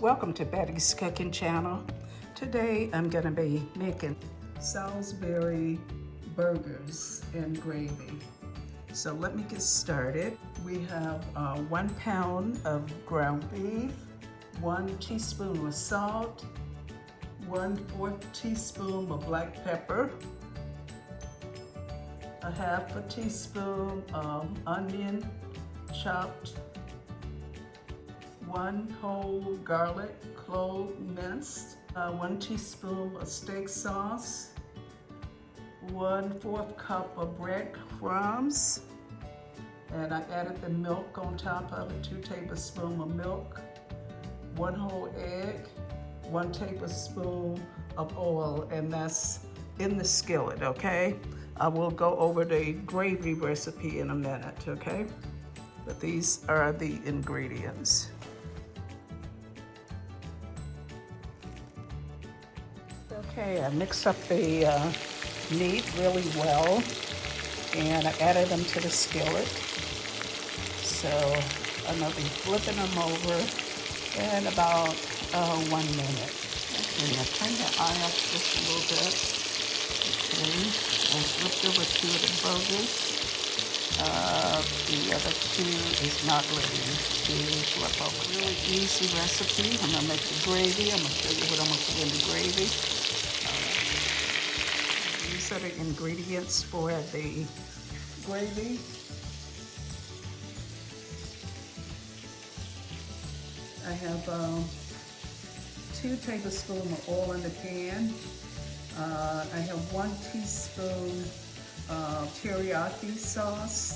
Welcome to Betty's Cooking Channel. Today I'm going to be making Salisbury burgers and gravy. So let me get started. We have 1 pound of ground beef, 1 teaspoon of salt, 1/4 teaspoon of black pepper, a 1/2 teaspoon of onion chopped, 1 whole garlic, clove minced, 1 teaspoon of steak sauce, 1/4 cup of bread crumbs, and I added the milk on top of it, 2 tablespoons of milk, 1 whole egg, 1 tablespoon of oil, and that's in the skillet, okay? I will go over the gravy recipe in a minute, okay? But these are the ingredients. Okay, I mixed up the meat really well, and I added them to the skillet. So I'm gonna be flipping them over in about 1 minute. Okay, now turn the eye up just a little bit. Okay, I flipped over 2 of the burgers. The other 2 is not ready to flip over. Really easy recipe. I'm gonna make the gravy. I'm gonna show you what I'm gonna put in the gravy. These are the ingredients for the gravy. I have 2 tablespoons of oil in the pan. I have 1 teaspoon teriyaki sauce,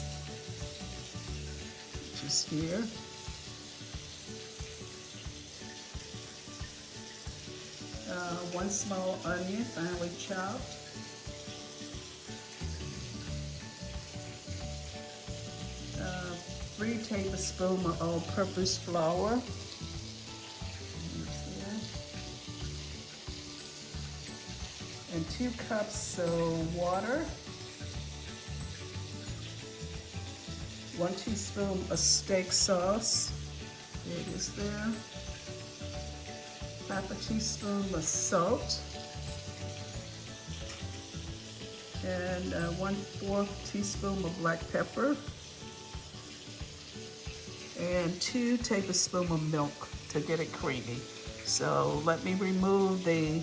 which is here. One small onion, finely chopped. Uh, 3 tablespoons of all-purpose flour. And 2 cups of water. 1 teaspoon of steak sauce. There it is there. 1/2 teaspoon of salt. And 1/4 teaspoon of black pepper. And 2 tablespoons of milk to get it creamy. So let me remove the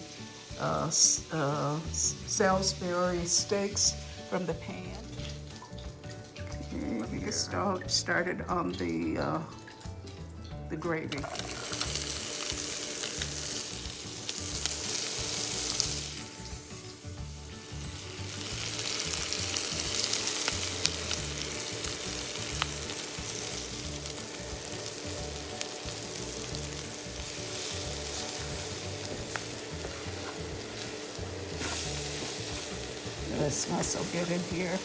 Salisbury steaks from the pan. Okay, let me get started on the gravy. It smells so good in here.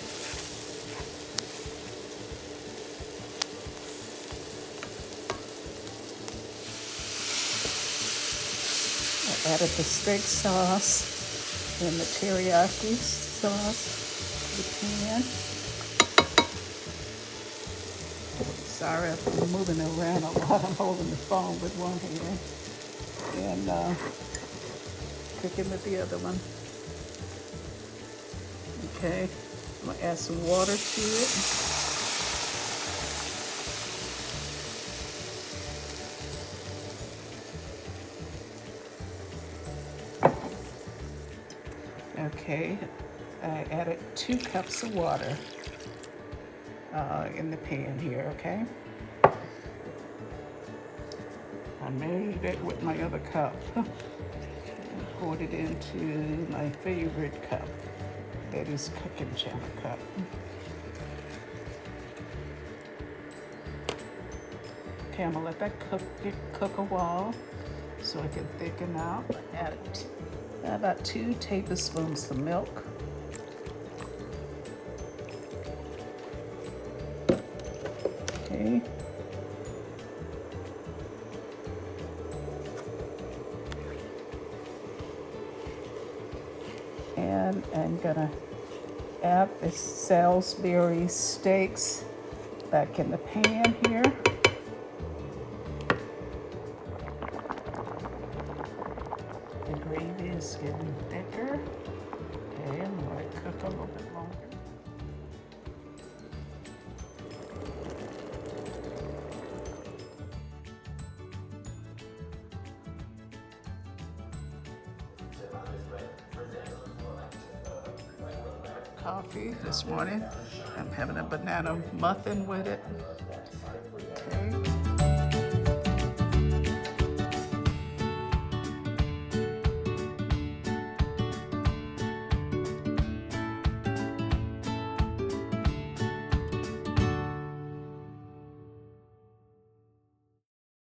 I added the steak sauce and the teriyaki sauce to the pan. Sorry, I'm moving around a lot. I'm holding the phone with one hand and cooking with the other one. Okay, I'm gonna add some water to it. Okay, I added 2 cups of water in the pan here, okay? I made it with my other cup. I poured it into my favorite cup. That is cooking channel cup. Okay, I'm gonna let that cook a while so it can thicken out. Add about 2 tablespoons of milk. Okay. And I'm gonna add the Salisbury steaks back in the pan here. It's getting thicker. Okay, I'm gonna let it cook a little bit longer. Coffee this morning. I'm having a banana muffin with it. Okay.